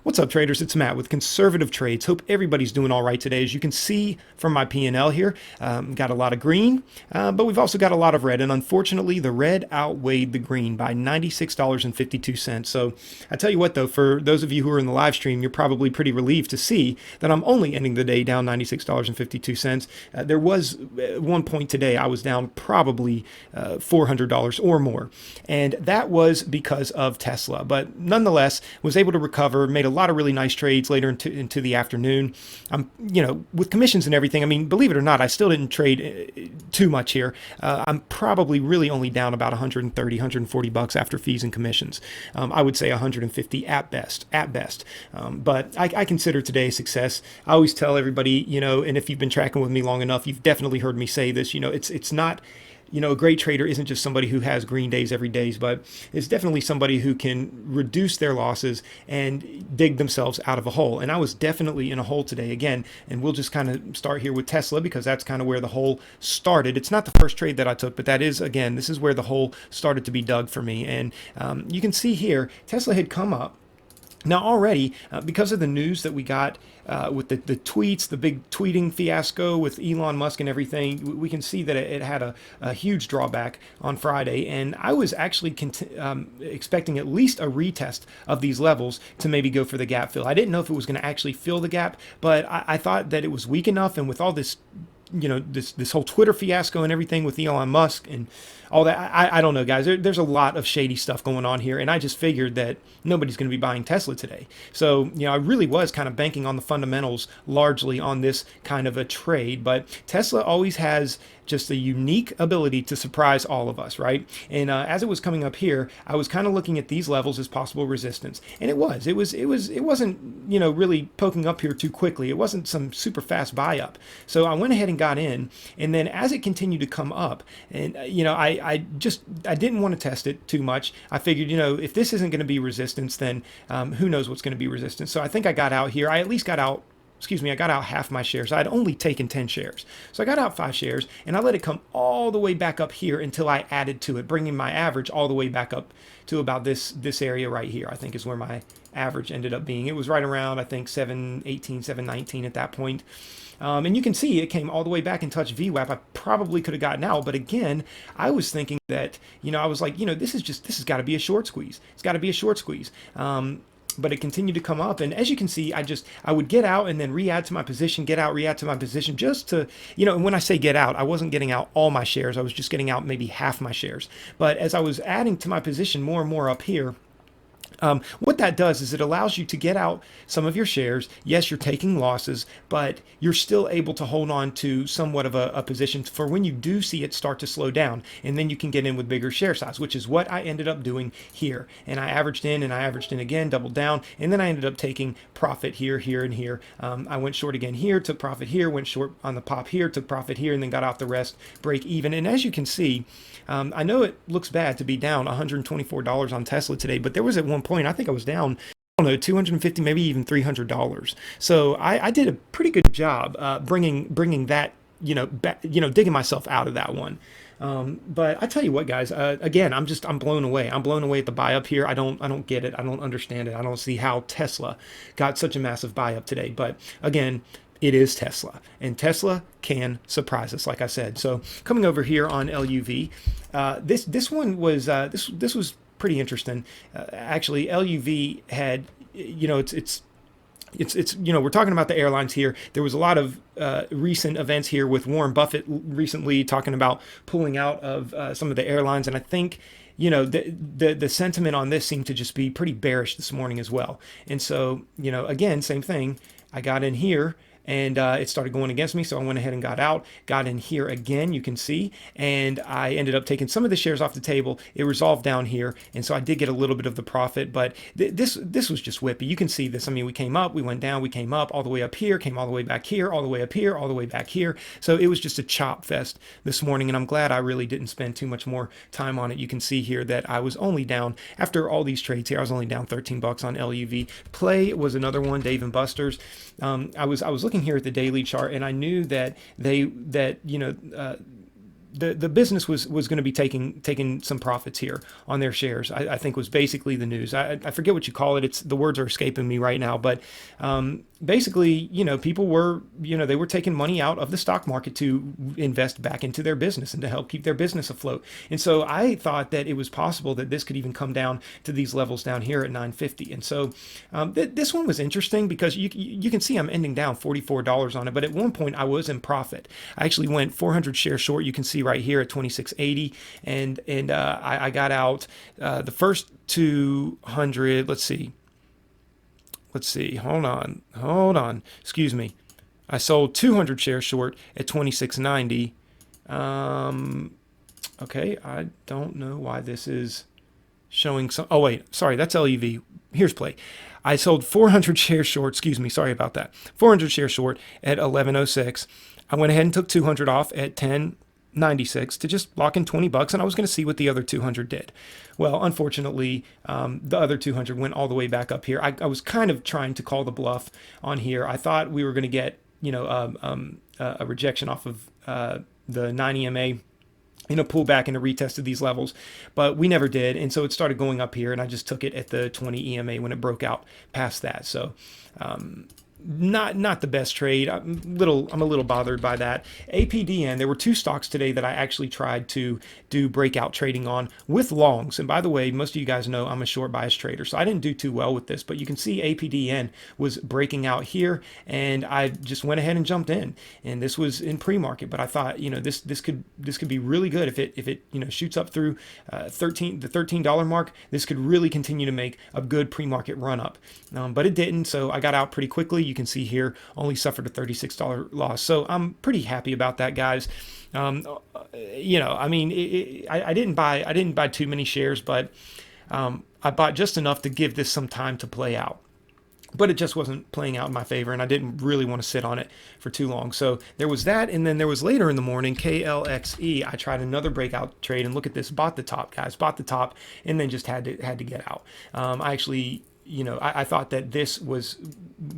What's up, traders? It's Matt with Conservative Trades. Hope everybody's doing all right today. As you can see from my P&L here, got a lot of green, but we've also got a lot of red. And unfortunately, the red outweighed the green by $96.52. So I tell you what, though, for those of you who are in the live stream, you're probably pretty relieved to see that I'm only ending the day down $96.52. There was one point today I was down probably $400 or more. And that was because of Tesla. But nonetheless, was able to recover, made a lot of really nice trades later into the afternoon. With commissions and everything, I mean, believe it or not, I still didn't trade too much here. I'm probably really only down about 130, 140 bucks after fees and commissions. I would say 150 at best, but I consider today a success. I always tell everybody, and if you've been tracking with me long enough, you've definitely heard me say this, it's not, a great trader isn't just somebody who has green days every day, but it's definitely somebody who can reduce their losses and dig themselves out of a hole. And I was definitely in a hole today again, and we'll just kind of start here with Tesla because that's kind of where the hole started. It's not the first trade that I took, but that is, again, this is where the hole started to be dug for me. And you can see here, Tesla had come up. Now already, because of the news that we got with the tweets, the big tweeting fiasco with Elon Musk and everything, we can see that it had a huge drawback on Friday. And I was actually expecting at least a retest of these levels to maybe go for the gap fill. I didn't know if it was going to actually fill the gap, but I thought that it was weak enough. And with all this this whole Twitter fiasco and everything with Elon Musk and all that, I don't know, guys. There's a lot of shady stuff going on here, and I just figured that nobody's going to be buying Tesla today. So, I really was kind of banking on the fundamentals largely on this kind of a trade, but Tesla always has just a unique ability to surprise all of us, right? And as it was coming up here, I was kind of looking at these levels as possible resistance, and it wasn't really poking up here too quickly. It wasn't some super fast buy up. So I went ahead and got in, and then as it continued to come up, and I didn't want to test it too much. I figured, if this isn't going to be resistance, then who knows what's going to be resistance. So I think I got out here. I at least got out. I got out half my shares. I'd only taken 10 shares. So I got out 5 shares, and I let it come all the way back up here until I added to it, bringing my average all the way back up to about this area right here, I think is where my average ended up being. It was right around, I think, 718, 719 at that point. And you can see it came all the way back and touched VWAP. I probably could have gotten out, but again, I was thinking that, I was like, this has got to be a short squeeze. It's got to be a short squeeze. But it continued to come up, and as you can see, I would get out and then re-add to my position, get out, re-add to my position, just to, and when I say get out, I wasn't getting out all my shares. I was just getting out maybe half my shares. But as I was adding to my position more and more up here, what that does is it allows you to get out some of your shares. Yes, you're taking losses, but you're still able to hold on to somewhat of a position for when you do see it start to slow down, and then you can get in with bigger share size, which is what I ended up doing here. And I averaged in and I averaged in again, doubled down, and then I ended up taking profit here, here, and here. I went short again here, took profit here, went short on the pop here, took profit here, and then got out the rest, break even. And as you can see, I know it looks bad to be down $124 on Tesla today, but there was at one point, I think I was down, I don't know, $250, maybe even $300. So I did a pretty good job bringing that, back, digging myself out of that one. But I tell you what, guys, again, I'm blown away. I'm blown away at the buy up here. I don't get it. I don't understand it. I don't see how Tesla got such a massive buy up today. But again, it is Tesla, and Tesla can surprise us, like I said. So coming over here on LUV, this one was this was pretty interesting. Actually, LUV had, it's we're talking about the airlines here. There was a lot of recent events here with Warren Buffett recently talking about pulling out of some of the airlines, and I think the sentiment on this seemed to just be pretty bearish this morning as well. And so again, same thing. I got in here, and it started going against me, so I went ahead and got out, got in here again, you can see, and I ended up taking some of the shares off the table. It resolved down here, and so I did get a little bit of the profit, but this was just whippy. You can see this. I mean, we came up, we went down, we came up all the way up here, came all the way back here, all the way up here, all the way back here. So it was just a chop fest this morning, and I'm glad I really didn't spend too much more time on it. You can see here that I was only down, after all these trades here, I was only down 13 bucks on LUV. Play was another one, Dave and Buster's. I was looking here at the daily chart, and I knew that the business was going to be taking some profits here on their shares. I think was basically the news. I forget what you call it. It's the words are escaping me right now, but basically, people were, they were taking money out of the stock market to invest back into their business and to help keep their business afloat. And so I thought that it was possible that this could even come down to these levels down here at 950. And so this one was interesting because you can see I'm ending down $44 on it, but at one point I was in profit. I actually went 400 shares short. You can see right here at 26.80, and I got out the first 200. Let's see. Hold on. Excuse me. I sold 200 shares short at 26.90. Okay, I don't know why this is showing some. Oh wait, sorry, that's LEV. Here's play. I sold 400 shares short. Excuse me, sorry about that. 400 shares short at 11.06. I went ahead and took 200 off at 10.96 to just lock in $20, and I was going to see what the other 200 did. Well, unfortunately, the other 200 went all the way back up here. I was kind of trying to call the bluff on here. I thought we were going to get, a rejection off of the 9 EMA, pull back and a retest of these levels, but we never did. And so it started going up here, and I just took it at the 20 EMA when it broke out past that. So, not the best trade. I'm a little bothered by that. APDN, there were two stocks today that I actually tried to do breakout trading on with longs. And by the way, most of you guys know I'm a short bias trader, so I didn't do too well with this, but you can see APDN was breaking out here, and I just went ahead and jumped in. And this was in pre-market, but I thought, this could be really good if it shoots up through the $13 mark. This could really continue to make a good pre-market run up. But it didn't, so I got out pretty quickly. You can see here only suffered a $36 loss, so I'm pretty happy about that, guys. I didn't buy too many shares, but I bought just enough to give this some time to play out. But it just wasn't playing out in my favor, and I didn't really want to sit on it for too long. So there was that, and then there was later in the morning, KLXE. I tried another breakout trade, and look at this, bought the top, guys, and then just had to get out. I actually, I thought that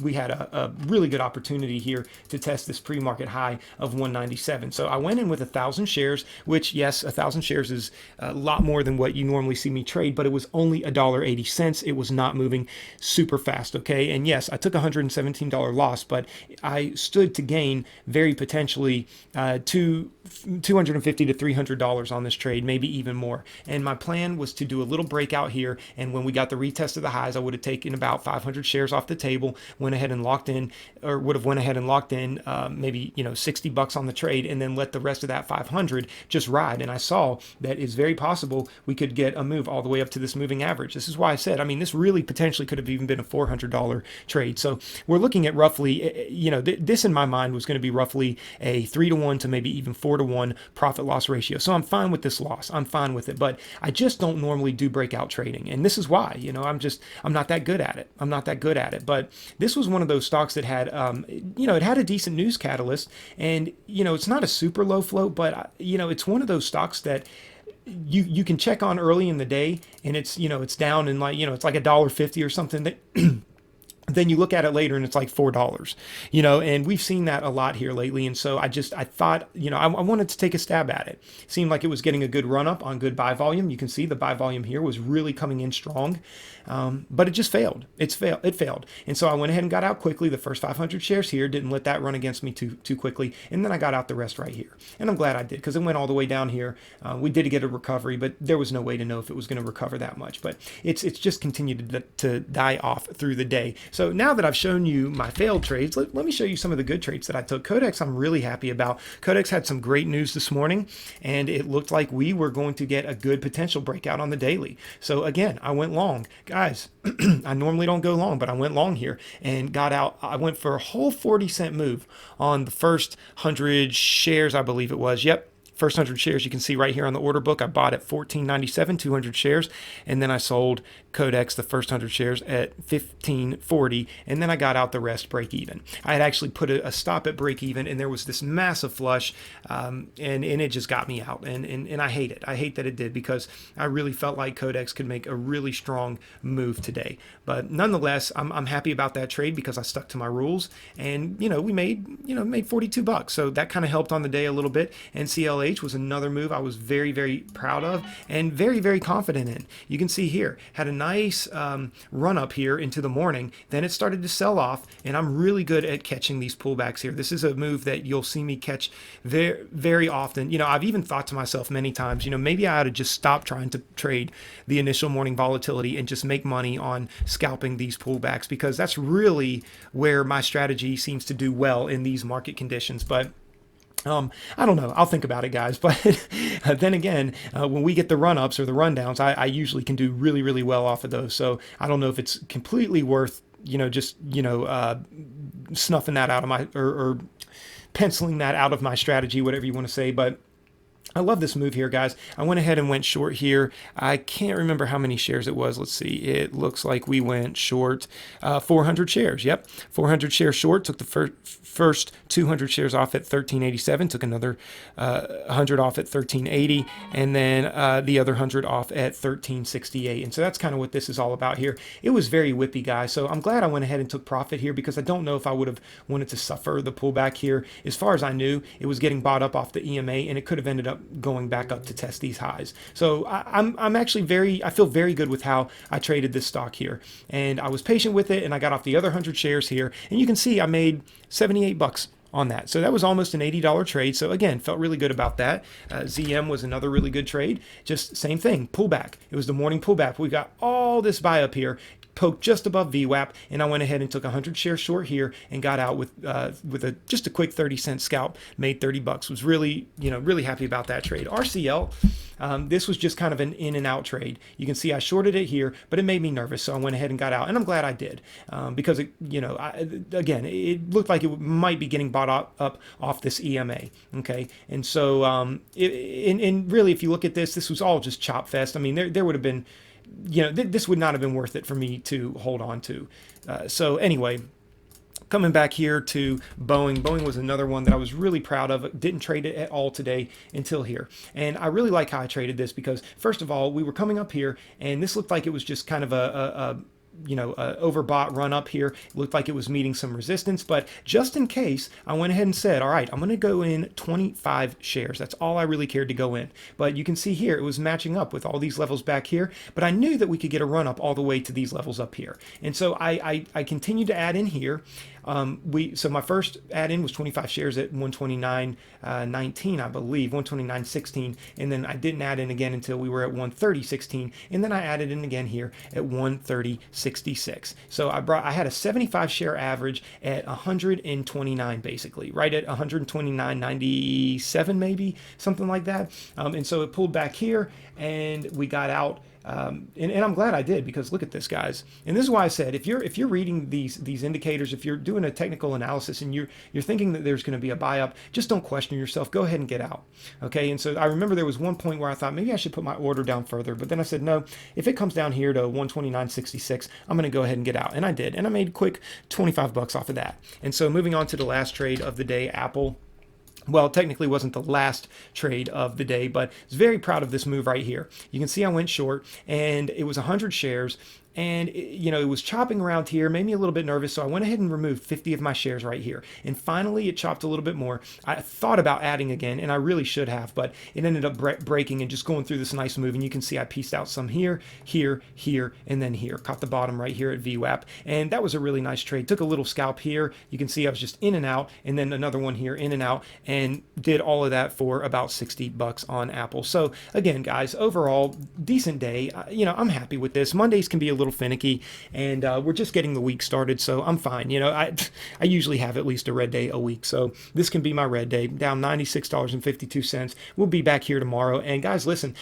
we had a really good opportunity here to test this pre-market high of 197. So I went in with 1,000 shares, which, yes, 1,000 shares is a lot more than what you normally see me trade, but it was only $1.80. It was not moving super fast, okay? And yes, I took a $117 loss, but I stood to gain very potentially $250 to $300 on this trade, maybe even more. And my plan was to do a little breakout here, and when we got the retest of the highs, I would have taken about 500 shares off the table, went ahead and locked in, or would have went ahead and locked in maybe $60 on the trade, and then let the rest of that 500 just ride. And I saw that it's very possible we could get a move all the way up to this moving average. This is why I said, this really potentially could have even been a $400 trade. So we're looking at roughly, this in my mind was going to be roughly a 3-to-1 to maybe even 4-to-1 profit loss ratio. So I'm fine with this loss. I'm fine with it, but I just don't normally do breakout trading. And this is why, I'm not that good at it. But this was one of those stocks that had, it had a decent news catalyst, and, it's not a super low float, but, it's one of those stocks that you can check on early in the day, and it's, it's down in it's like $1.50 or something that then you look at it later and it's like $4, and we've seen that a lot here lately. And so I thought, I wanted to take a stab at it. Seemed like it was getting a good run up on good buy volume. You can see the buy volume here was really coming in strong, but it just failed. It failed. And so I went ahead and got out quickly. The first 500 shares here, didn't let that run against me too quickly. And then I got out the rest right here. And I'm glad I did, because it went all the way down here. We did get a recovery, but there was no way to know if it was going to recover that much. But it's just continued to die off through the day. So now that I've shown you my failed trades, let me show you some of the good trades that I took. CODX, I'm really happy about. CODX had some great news this morning, and it looked like we were going to get a good potential breakout on the daily. So again, I went long. Guys, I normally don't go long, but I went long here and got out. I went for a whole 40-cent move on the first 100 shares, I believe it was. Yep. First 100 shares, you can see right here on the order book, I bought at $14.97, 200 shares, and then I sold CODX, the first 100 shares, at 15.40, and then I got out the rest break even. I had actually put a stop at break even, and there was this massive flush, and it just got me out, and I hate it. I hate that it did, because I really felt like CODX could make a really strong move today. But nonetheless, I'm happy about that trade because I stuck to my rules, and we made 42 bucks. So that kind of helped on the day a little bit. NCLH was another move I was very, very proud of and very, very confident in. You can see here, had a nice run up here into the morning. Then it started to sell off, and I'm really good at catching these pullbacks here. This is a move that you'll see me catch very, very often. I've even thought to myself many times, maybe I ought to just stop trying to trade the initial morning volatility and just make money on scalping these pullbacks, because that's really where my strategy seems to do well in these market conditions. But I don't know. I'll think about it, guys. But then again, when we get the run-ups or the rundowns, I usually can do really, really well off of those. So I don't know if it's completely worth, just, snuffing that out of my, or penciling that out of my strategy, whatever you want to say. But I love this move here, guys. I went ahead and went short here. I can't remember how many shares it was. Let's see. It looks like we went short 400 shares. Yep, 400 shares short. Took the first 200 shares off at 1387. Took another 100 off at 1380, and then the other 100 off at 1368. And so that's kind of what this is all about here. It was very whippy, guys. So I'm glad I went ahead and took profit here, because I don't know if I would have wanted to suffer the pullback here. As far as I knew, it was getting bought up off the EMA, and it could have ended up going back up to test these highs. So I'm actually I feel very good with how I traded this stock here, and I was patient with it, and I got off the other 100 shares here, and you can see I made 78 bucks on that. So that was almost an $80 trade. So again, felt really good about that. ZM was another really good trade. Just same thing, pullback. It was the morning pullback. We got all this buy up here, poked just above VWAP, and I went ahead and took 100 shares short here and got out with just a quick 30-cent scalp, made 30 bucks. Was really, really happy about that trade. RCL, this was just kind of an in and out trade. You can see I shorted it here, but it made me nervous, so I went ahead and got out, and I'm glad I did, because again, it looked like it might be getting bought up off this EMA. Okay, and so and really, if you look at this was all just chop fest. I mean, there would have been, this would not have been worth it for me to hold on to. So anyway, coming back here to Boeing. Boeing was another one that I was really proud of. Didn't trade it at all today until here. And I really like how I traded this, because first of all, we were coming up here, and this looked like it was just kind of a overbought run up here. It looked like it was meeting some resistance, but just in case, I went ahead and said, all right, I'm going to go in 25 shares. That's all I really cared to go in. But you can see here, it was matching up with all these levels back here, but I knew that we could get a run up all the way to these levels up here. And so I continued to add in here. So my first add-in was 25 shares at 129.19, I believe, 129.16, and then I didn't add in again until we were at 130.16, and then I added in again here at 130.66. So I had a 75 share average at 129, basically, right at 129.97, maybe something like that. And so it pulled back here, and we got out. And I'm glad I did, because look at this, guys. And this is why I said, if you're reading these indicators, if you're doing a technical analysis and you're thinking that there's going to be a buy up, just don't question yourself. Go ahead and get out. Okay. And so I remember there was one point where I thought maybe I should put my order down further, but then I said, no, if it comes down here to 129.66, I'm going to go ahead and get out. And I did. And I made a quick 25 bucks off of that. And so moving on to the last trade of the day, Apple. Well, technically wasn't the last trade of the day, but I was very proud of this move right here. You can see I went short, and it was 100 shares. And it was chopping around here, made me a little bit nervous, so I went ahead and removed 50 of my shares right here. And finally, it chopped a little bit more. I thought about adding again, and I really should have, but it ended up breaking and just going through this nice move. And you can see I pieced out some here, here, here, and then here. Caught the bottom right here at VWAP, and that was a really nice trade. Took a little scalp here. You can see I was just in and out, and then another one here, in and out, and did all of that for about 60 bucks on Apple. So again, guys, overall, decent day. I'm happy with this. Mondays can be a little finicky, and we're just getting the week started, so I'm fine. I usually have at least a red day a week, so this can be my red day. Down $96.52. We'll be back here tomorrow. And guys, listen,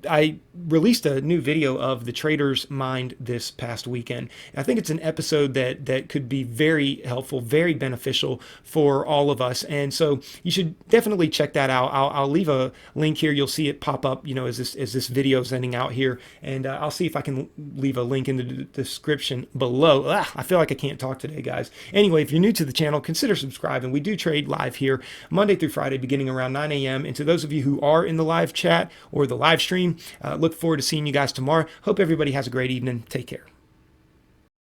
I released a new video of the Trader's Mind this past weekend. I think it's an episode that could be very helpful, very beneficial for all of us. And so you should definitely check that out. I'll leave a link here. You'll see it pop up, as this video is ending out here. And I'll see if I can leave a link in the description below. I feel like I can't talk today, guys. Anyway, if you're new to the channel, consider subscribing. We do trade live here Monday through Friday beginning around 9 a.m. And to those of you who are in the live chat or the live stream, look forward to seeing you guys tomorrow. Hope everybody has a great evening. Take care.